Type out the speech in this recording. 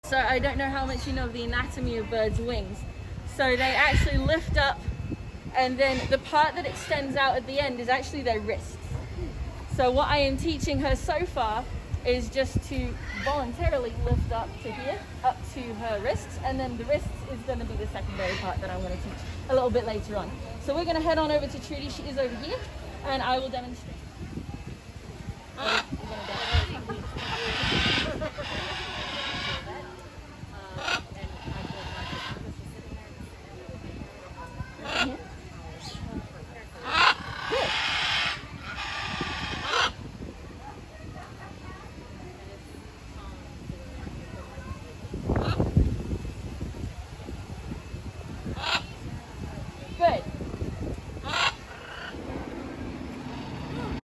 So I don't know how much you know of the anatomy of birds' wings. So they actually lift up, and then the part that extends out at the end is actually their wrists. So what I am teaching her so far is just to voluntarily lift up to here, up to her wrists, and then the wrists is going to be the secondary part that I'm going to teach a little bit later on. So we're going to head on over to Trudy. She is over here, and I will demonstrate.